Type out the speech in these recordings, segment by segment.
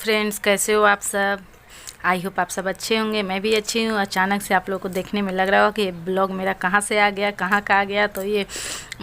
Friends, कैसे हो आप सब। आई होप आप सब अच्छे होंगे। मैं भी अच्छी हूँ। अचानक से आप लोगों को देखने में लग रहा होगा कि ये ब्लॉग मेरा कहाँ से आ गया, कहाँ का आ गया। तो ये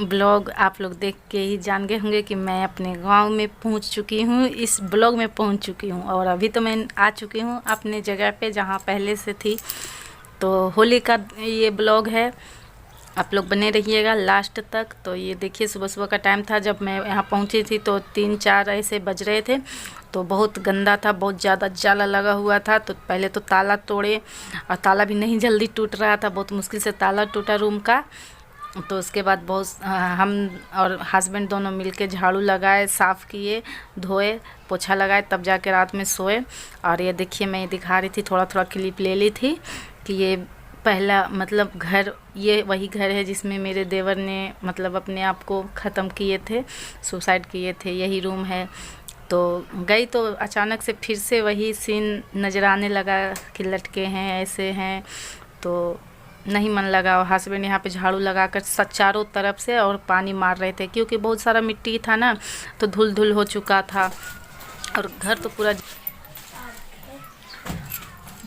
ब्लॉग आप लोग देख के ही जान गए होंगे कि मैं अपने गांव में पहुंच चुकी हूँ, इस ब्लॉग में पहुंच चुकी हूँ। और अभी तो मैं आ चुकी हूँ अपने जगह पे जहाँ पहले से थी। तो होली का ये ब्लॉग है, आप लोग बने रहिएगा लास्ट तक। तो ये देखिए, सुबह सुबह का टाइम था जब मैं यहाँ पहुँची थी, तो 3-4 ऐसे बज रहे थे। तो बहुत गंदा था, बहुत ज़्यादा जाला लगा हुआ था। तो पहले तो ताला तोड़े, और ताला भी नहीं जल्दी टूट रहा था, बहुत मुश्किल से ताला टूटा रूम का। तो उसके बाद बहुत हम और हस्बैंड दोनों मिलके झाड़ू लगाए, साफ़ किए, धोए, पोछा लगाए, तब जाके रात में सोए। और ये देखिए, मैं दिखा रही थी, थोड़ा थोड़ा क्लिप ले ली थी कि ये पहला मतलब घर, ये वही घर है जिसमें मेरे देवर ने मतलब अपने आप को ख़त्म किए थे, सुसाइड किए थे। यही रूम है। तो गई तो अचानक से फिर से वही सीन नज़र आने लगा कि लटके हैं, ऐसे हैं। तो नहीं मन लगा। और हस्बैंड यहाँ पे झाड़ू लगा कर चारों तरफ से और पानी मार रहे थे, क्योंकि बहुत सारा मिट्टी था ना, तो धुल धुल हो चुका था और घर तो पूरा।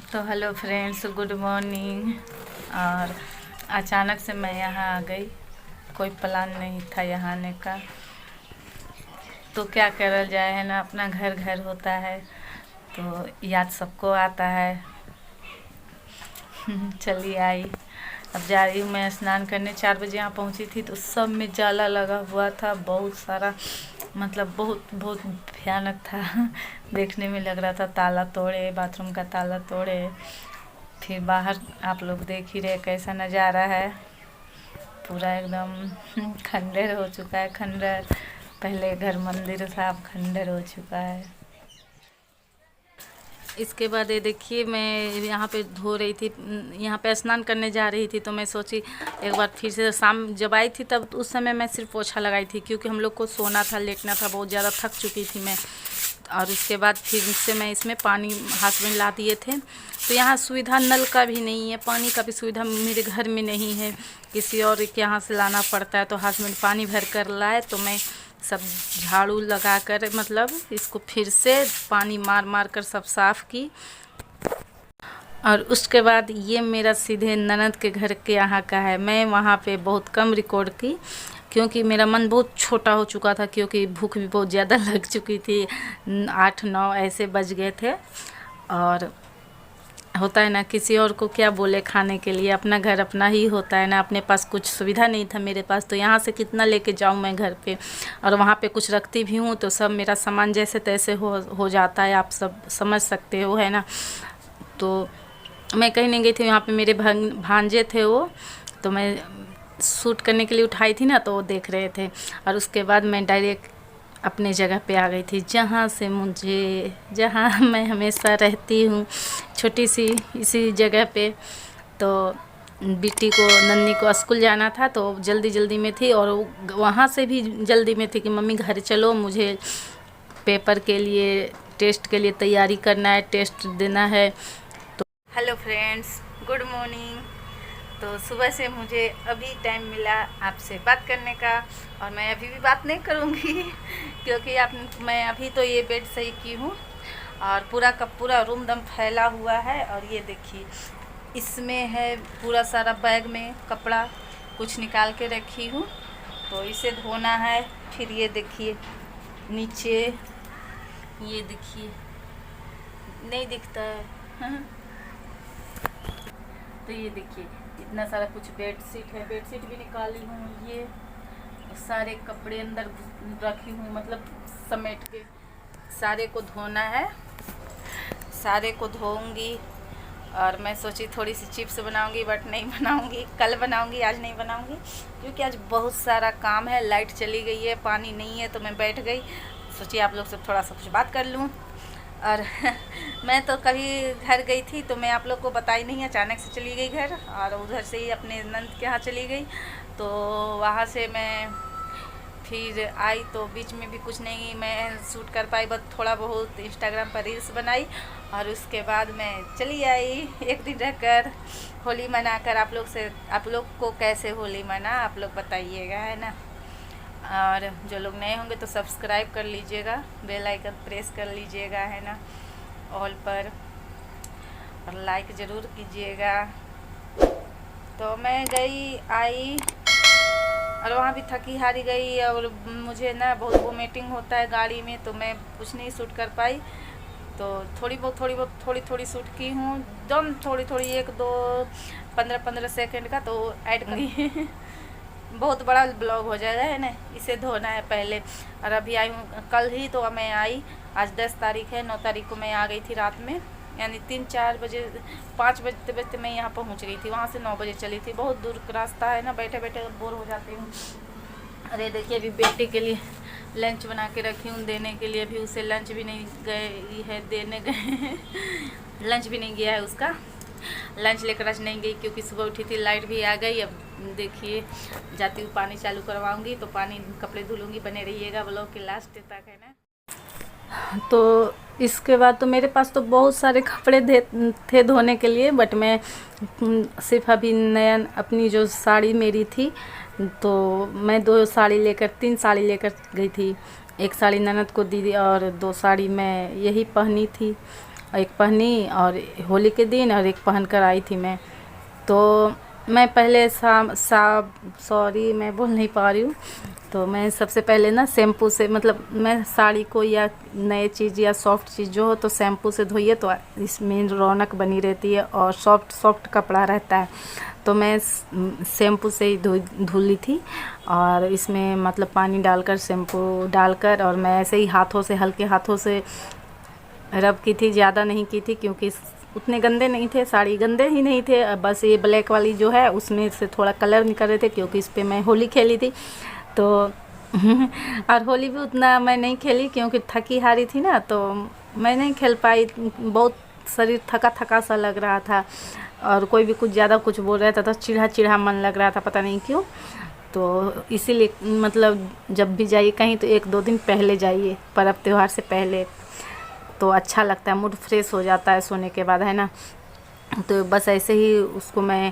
तो हेलो फ्रेंड्स, गुड मॉर्निंग। और अचानक से मैं यहाँ आ गई, कोई प्लान नहीं था यहाँ आने का। तो क्या करल जाए, है ना, अपना घर घर होता है तो याद सबको आता है। चलिए आई, अब जा रही हूँ मैं स्नान करने। 4 बजे यहाँ पहुँची थी तो सब में जाला लगा हुआ था, बहुत सारा, मतलब बहुत बहुत भयानक था। देखने में लग रहा था ताला तोड़े, बाथरूम का ताला तोड़े। फिर बाहर आप लोग देख ही रहे कैसा नज़ारा है, पूरा एकदम खंडर हो चुका है, खंडर। पहले घर मंदिर था, अब खंडर हो चुका है। इसके बाद ये देखिए, मैं यहाँ पे धो रही थी, यहाँ पे स्नान करने जा रही थी। तो मैं सोची एक बार फिर से, शाम जब आई थी तब उस समय मैं सिर्फ पोछा लगाई थी, क्योंकि हम लोग को सोना था, लेटना था, बहुत ज़्यादा थक चुकी थी मैं। और उसके बाद फिर से मैं इसमें पानी हस्बैंड ला दिए थे। तो यहाँ सुविधा नल का भी नहीं है, पानी का भी सुविधा मेरे घर में नहीं है, किसी और के यहाँ से लाना पड़ता है। तो हस्बैंड पानी भर कर लाए, तो मैं सब झाड़ू लगा कर मतलब इसको फिर से पानी मार मार कर सब साफ़ की। और उसके बाद ये मेरा सीधे ननद के घर के यहाँ का है। मैं वहाँ पे बहुत कम रिकॉर्ड की, क्योंकि मेरा मन बहुत छोटा हो चुका था, क्योंकि भूख भी बहुत ज़्यादा लग चुकी थी। 8-9 ऐसे बज गए थे। और होता है ना, किसी और को क्या बोले खाने के लिए, अपना घर अपना ही होता है ना। अपने पास कुछ सुविधा नहीं था मेरे पास, तो यहाँ से कितना लेके जाऊँ मैं घर पे। और वहाँ पे कुछ रखती भी हूँ तो सब मेरा सामान जैसे तैसे हो जाता है, आप सब समझ सकते हो, है ना। तो मैं कहीं नहीं गई थी, वहाँ पे मेरे भांजे थे वो, तो मैं शूट करने के लिए उठाई थी ना, तो वो देख रहे थे। और उसके बाद मैं डायरेक्ट अपने जगह पे आ गई थी, जहाँ मैं हमेशा रहती हूँ, छोटी सी इसी जगह पे। तो बेटी को, नन्ही को स्कूल जाना था, तो जल्दी जल्दी में थी, और वहाँ से भी जल्दी में थी कि मम्मी घर चलो, मुझे पेपर के लिए, टेस्ट के लिए तैयारी करना है, टेस्ट देना है। तो हेलो फ्रेंड्स, गुड मॉर्निंग। तो सुबह से मुझे अभी टाइम मिला आपसे बात करने का, और मैं अभी भी बात नहीं करूँगी क्योंकि मैं अभी तो ये बेड सही की हूँ, और पूरा का पूरा रूम दम फैला हुआ है। और ये देखिए, इसमें है पूरा सारा बैग में कपड़ा, कुछ निकाल के रखी हूँ, तो इसे धोना है। फिर ये देखिए नीचे, ये देखिए, नहीं दिखता है तो ये देखिए इतना सारा कुछ, बेडशीट है, बेडशीट भी निकाली हूँ, ये सारे कपड़े अंदर रखी हूँ, मतलब समेट के। सारे को धोना है, सारे को धोऊंगी। और मैं सोची थोड़ी सी चिप्स बनाऊंगी, बट नहीं बनाऊंगी, कल बनाऊंगी, आज नहीं बनाऊंगी, क्योंकि आज बहुत सारा काम है। लाइट चली गई है, पानी नहीं है, तो मैं बैठ गई, सोची आप लोग से थोड़ा सा कुछ बात कर लूँ। और मैं तो कभी घर गई थी तो मैं आप लोग को बताई नहीं, अचानक से चली गई घर, और उधर से ही अपने नंद के यहाँ चली गई। तो वहाँ से मैं फिर आई, तो बीच में भी कुछ नहीं मैं शूट कर पाई, बस थोड़ा बहुत इंस्टाग्राम पर रील्स बनाई। और उसके बाद मैं चली आई एक दिन रहकर, होली मनाकर। आप लोग को कैसे होली मना, आप लोग बताइएगा, है ना। और जो लोग नए होंगे तो सब्सक्राइब कर लीजिएगा, बेल आइकन प्रेस कर लीजिएगा, है ना। ऑल पर, और लाइक ज़रूर कीजिएगा। तो मैं गई आई और वहाँ भी थकी हारी गई, और मुझे ना बहुत वोमिटिंग होता है गाड़ी में, तो मैं कुछ नहीं शूट कर पाई। तो थोड़ी थोड़ी शूट की हूँ, एकदम थोड़ी एक दो 15 सेकंड का तो ऐड करी। बहुत बड़ा ब्लॉग हो जाएगा है ना, इसे धोना है पहले। और अभी आई हूँ, कल ही तो मैं आई, आज 10 तारीख है, 9 तारीख को मैं आ गई थी रात में, यानी 3-4 बजे 5 बजते बजते मैं यहाँ पहुँच गई थी। वहाँ से 9 बजे चली थी, बहुत दूर का रास्ता है ना, बैठे बैठे बोर हो जाती हूँ। अरे देखिए, अभी बेटे के लिए लंच बना के रखी हूँ देने के लिए, अभी उसे लंच भी नहीं गई है देने गए। लंच भी नहीं गया है उसका, लंच लेकर आज नहीं गई क्योंकि सुबह उठी थी, लाइट भी आ गई। अब देखिए जाती हूँ, पानी चालू करवाऊँगी तो पानी कपड़े धुलूँगी। बने रहिएगा ब्लॉग के लास्ट तक है ना। तो इसके बाद तो मेरे पास तो बहुत सारे कपड़े थे धोने के लिए, बट मैं सिर्फ अभी नया अपनी जो साड़ी मेरी थी, तो मैं 2 साड़ी लेकर 3 साड़ी लेकर गई थी। एक साड़ी ननद को दी और 2 साड़ी मैं यही पहनी थी, एक पहनी और होली के दिन, और एक पहन कर आई थी मैं। तो मैं पहले सॉरी मैं बोल नहीं पा रही हूँ। तो मैं सबसे पहले ना शैम्पू से, मतलब मैं साड़ी को या नए चीज़ या सॉफ्ट चीज़ जो हो तो शैम्पू से धोइए तो इसमें रौनक बनी रहती है और सॉफ्ट कपड़ा रहता है। तो मैं शैम्पू से ही धुली थी, और इसमें मतलब पानी डालकर शैम्पू डालकर, और मैं ऐसे ही हाथों से हल्के हाथों से रब की थी, ज़्यादा नहीं की थी क्योंकि उतने गंदे नहीं थे, साड़ी गंदे ही नहीं थे। बस ये ब्लैक वाली जो है उसमें से थोड़ा कलर निकल रहे थे क्योंकि इस पर मैं होली खेली थी तो और होली भी उतना मैं नहीं खेली क्योंकि थकी हारी थी ना, तो मैं नहीं खेल पाई। बहुत शरीर थका थका सा लग रहा था, और कोई भी कुछ ज़्यादा कुछ बोल रहा था तो चिढ़ा मन लग रहा था, पता नहीं क्यों। तो इसीलिए मतलब जब भी जाइए कहीं तो 1-2 दिन पहले जाइए, पर्व त्यौहार से पहले, तो अच्छा लगता है, मूड फ्रेश हो जाता है सोने के बाद है ना। तो बस ऐसे ही उसको मैं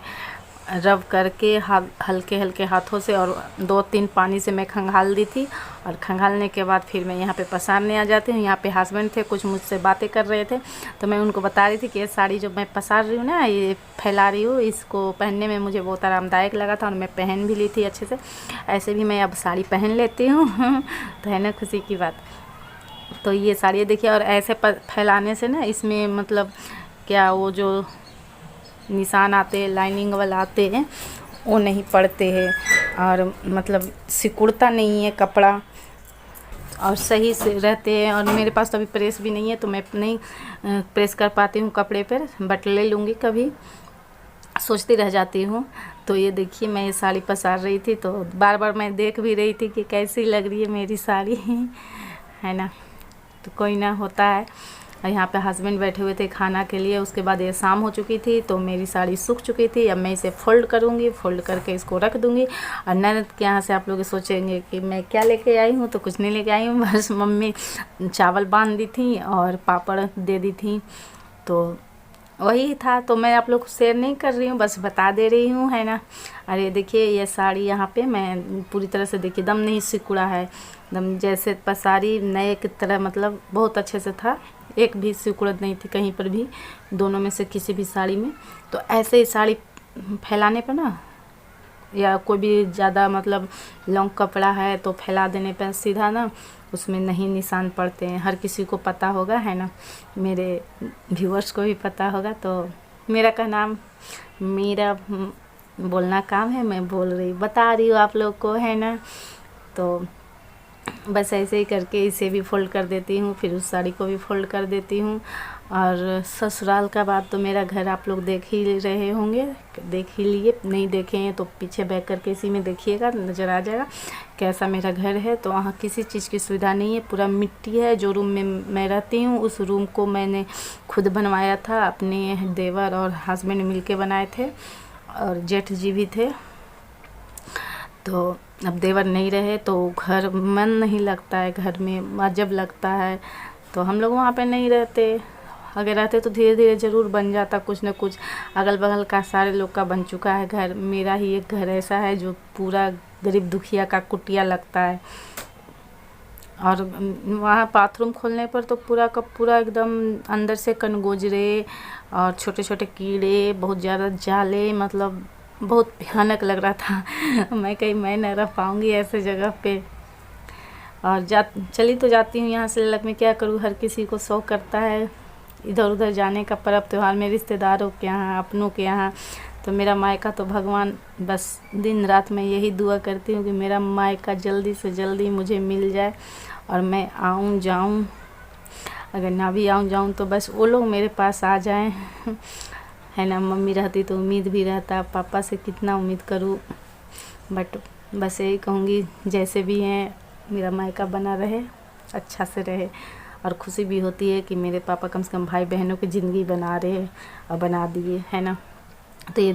रब करके हल्के हल्के हाथों से और 2-3 पानी से मैं खंगाल दी थी, और खंगालने के बाद फिर मैं यहाँ पे पसारने आ जाती हूँ। यहाँ पे हस्बैंड थे, कुछ मुझसे बातें कर रहे थे, तो मैं उनको बता रही थी कि ये साड़ी जो मैं पसार रही हूँ ना, ये फैला रही हूँ, इसको पहनने में मुझे बहुत आरामदायक लगा था और मैं पहन भी ली थी अच्छे से। ऐसे भी मैं अब साड़ी पहन लेती हूँ तो है ना खुशी की बात। तो ये साड़ी देखिए, और ऐसे फैलाने से ना इसमें मतलब क्या वो जो निशान आते हैं लाइनिंग वाला आते हैं वो नहीं पड़ते हैं, और मतलब सिकुड़ता नहीं है कपड़ा, और सही से रहते हैं। और मेरे पास तो अभी प्रेस भी नहीं है तो मैं नहीं प्रेस कर पाती हूँ कपड़े पर, बट ले लूँगी कभी, सोचती रह जाती हूँ। तो ये देखिए मैं ये साड़ी पसार रही थी तो बार बार मैं देख भी रही थी कि कैसी लग रही है मेरी साड़ी है ना। तो कोई ना, होता है। और यहाँ पे हस्बैंड बैठे हुए थे खाना के लिए। उसके बाद ये शाम हो चुकी थी तो मेरी साड़ी सूख चुकी थी। अब मैं इसे फोल्ड करूँगी, फोल्ड करके इसको रख दूँगी। और ननद के यहाँ से आप लोग सोचेंगे कि मैं क्या लेके आई हूँ, तो कुछ नहीं लेके आई हूँ, बस मम्मी चावल बांध दी थी और पापड़ दे दी थी, तो वही था। तो मैं आप लोग को शेयर नहीं कर रही हूँ, बस बता दे रही हूँ है ना। अरे देखिए ये साड़ी यहाँ पे मैं पूरी तरह से देखिए दम नहीं सिकुड़ा है, दम जैसे पसारी नए की तरह, मतलब बहुत अच्छे से था, एक भी सिकुड़त नहीं थी कहीं पर भी, दोनों में से किसी भी साड़ी में। तो ऐसे ही साड़ी फैलाने पर ना, या कोई भी ज़्यादा मतलब लॉन्ग कपड़ा है तो फैला देने पर सीधा ना उसमें नहीं निशान पड़ते हैं। हर किसी को पता होगा है ना, मेरे व्यूअर्स को भी पता होगा। तो मेरा का नाम, मेरा बोलना काम है, मैं बोल रही बता रही हूँ आप लोग को है ना। तो बस ऐसे ही करके इसे भी फोल्ड कर देती हूँ, फिर उस साड़ी को भी फोल्ड कर देती हूँ। और ससुराल का बात तो मेरा घर आप लोग देख ही रहे होंगे, देख ही लिए, नहीं देखे हैं तो पीछे बैक करके इसी में देखिएगा, नज़र आ जाएगा कैसा मेरा घर है। तो वहाँ किसी चीज़ की सुविधा नहीं है, पूरा मिट्टी है। जो रूम में मैं रहती हूँ उस रूम को मैंने खुद बनवाया था, अपने देवर और हस्बैंड मिल के बनाए थे, और जेठ जी भी थे। तो अब देवर नहीं रहे तो घर मन नहीं लगता है, घर में अजब लगता है, तो हम लोग वहाँ पे नहीं रहते। अगर रहते तो धीरे धीरे ज़रूर बन जाता कुछ न कुछ। अगल बगल का सारे लोग का बन चुका है घर, मेरा ही एक घर ऐसा है जो पूरा गरीब दुखिया का कुटिया लगता है। और वहाँ बाथरूम खोलने पर तो पूरा का पूरा एकदम अंदर से कनगोजरे और छोटे छोटे कीड़े, बहुत ज़्यादा जाले, मतलब बहुत भयानक लग रहा था। मैं कहीं मैं न रह पाऊँगी ऐसे जगह पे। और चली तो जाती हूँ यहाँ से, लग में क्या करूँ, हर किसी को शौक़ करता है इधर उधर जाने का, पर्व त्योहार में रिश्तेदारों के यहाँ, अपनों के यहाँ। तो मेरा मायका तो भगवान, बस दिन रात मैं यही दुआ करती हूँ कि मेरा मायका जल्दी से जल्दी मुझे मिल जाए और मैं आऊँ जाऊँ। अगर ना भी आऊँ जाऊँ तो बस वो लोग मेरे पास आ जाएं, है ना। मम्मी रहती तो उम्मीद भी रहता, पापा से कितना उम्मीद करूँ, बट बस यही कहूँगी जैसे भी हैं मेरा मायका बना रहे, अच्छा से रहे। और खुशी भी होती है कि मेरे पापा कम से कम भाई बहनों की ज़िंदगी बना रहे और बना दिए, है ना। तो ये